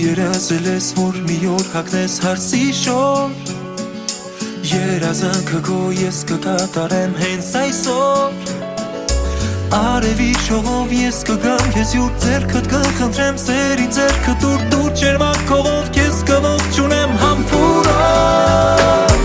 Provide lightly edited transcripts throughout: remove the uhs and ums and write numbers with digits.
երազել ես, որ մի օր հագնես հարսի շոր, երազանքը քո ես կկատարեմ հենց այսօր, արևի շողով ես կգամ քեզ յուր ձեռքդ կխնդրեմ, սերի ձեռքդ դուր ջերմակ քողով քեզ կողջունեմ համբուրով,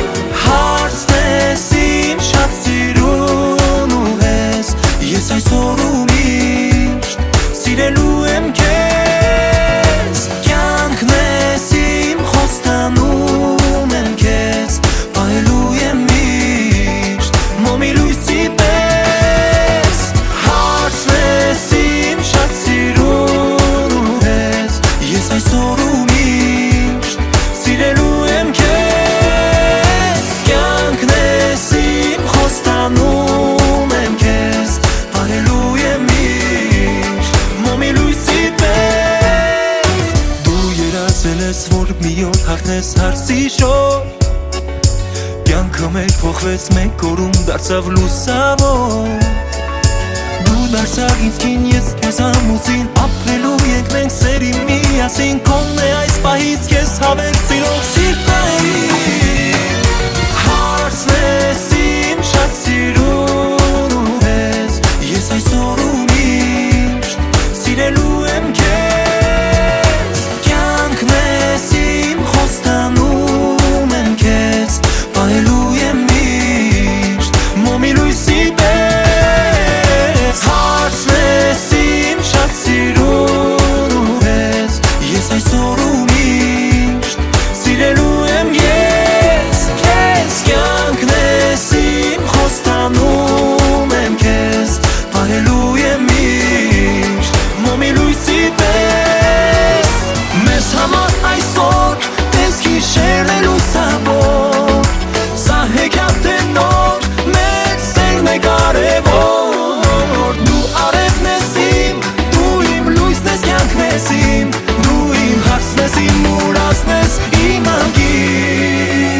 հարցնես իմ շատ սիրուն ու հես, ես այսօր ու միշտ սիրելու եմ քեզ, կյանքն ես իմ խոստանում եմ քեզ, պահելու եմ միշտ մոմի լույսի պես, հարցնես իմ շատ սիրուն ու հես, ես այսօր ու միշտ սիրելու եմ քեզ, կյանքն ես իմ խոստանում եմ քեզ, պահելու եմ միշտ մոմի լույսի պես, դու երազել ես, որ մի օր հագնես հարսի շոր, կյանքը մեր փոխվեց մեկ օրում դարձավ լուսավոր, դու դարձավ ինձ կին, ես քեզ ամուսին, ապրելու ենք մենք սերի միասին, քոնն է այս պահից քեզ հավեր սիրող սիրտային, հարցնես իմ շատ սիրուն ու հես, ես այսօր ու միշտ սիրելու եմ քեզ, կյանքն ես իմ խոստանում եմ քեզ, պահելու եմ միշտ մոմի լույսի պես, հարցնես իմ շատ սիրուն ու հես, ես այսօր ու միշտ սիրելու եմ ես քեզ, կյանքն ես իմ խոստանում եմ քեզ, պահելու եմ միշտ մոմի լույսի պես, մեզ համար այսօր տես գիշերն է լուսավոր, սա հեքիաթ է նոր, մեր սերն է կարևոր, դու արևն ես իմ, դու իմ լույսն ես, կյանքն ես իմ, դու իմ հարցն ես, իմ ուրացն ես, իմ անկին,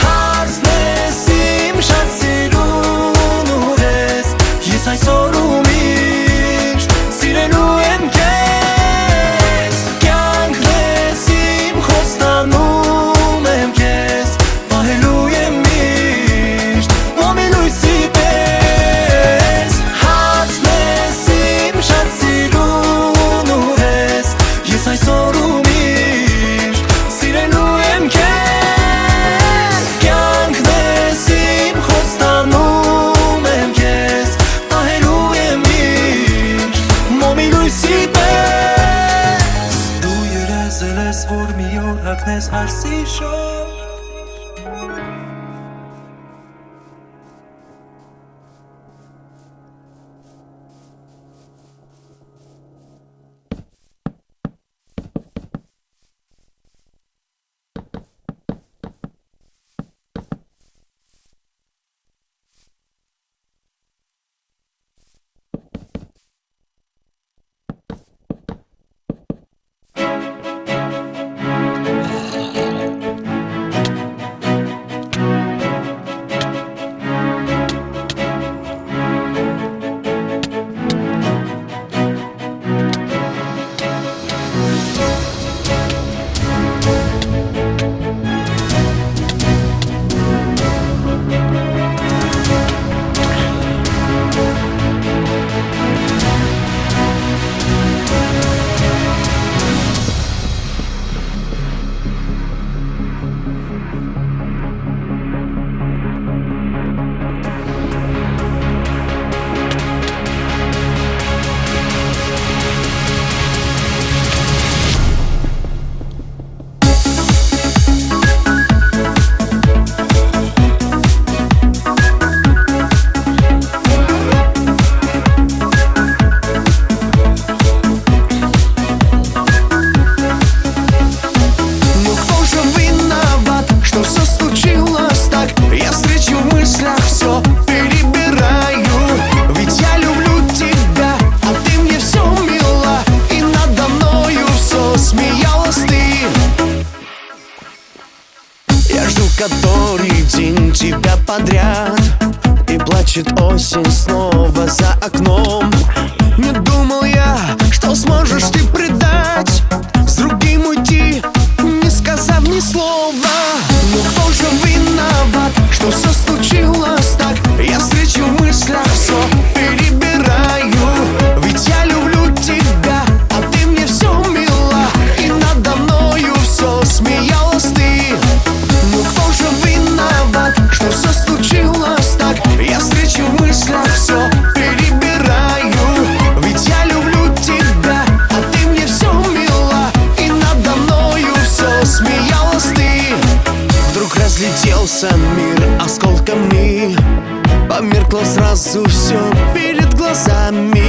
հարցնես իմ շատ սիրուն ու հես, ես այսօր ու միշտ սիրելու եմ քեզ, կյանքն ես իմ խոստանում եմ քեզ, պահելու եմ միշտ մոմի լույսի պես, հարցնես իմ շատ սիրուն ու հես, ես այսօր ու միշտ սիրելու եմ քեզ, կյանքն ես իմ խոստանում եմ քեզ, պահելու եմ միշտ մոմի լույսի պես, դու երազել ես, որ մի օր հագնես հարսի շոր, который день тебя подряд, и плачет осень снова за окном. Не думал я, что сможешь ты предать, с другим уйти, не сказав ни слова. Но кто же виноват, что все случилось так? Я встречу в мыслях все перебираю. Ведь я люблю тебя, а ты мне все мила, и надо мною все смеялась ты. Ну кто же виноват, что все случилось так? Я встречу в мыслях все перебираю. Ведь я люблю тебя, а ты мне все мила, и надо мною все смеялась ты. Вдруг разлетелся мир осколками, померкло сразу все перед глазами,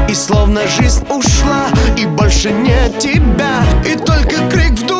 и словно жизнь ушла, и больше нет тебя, и только крик в душе.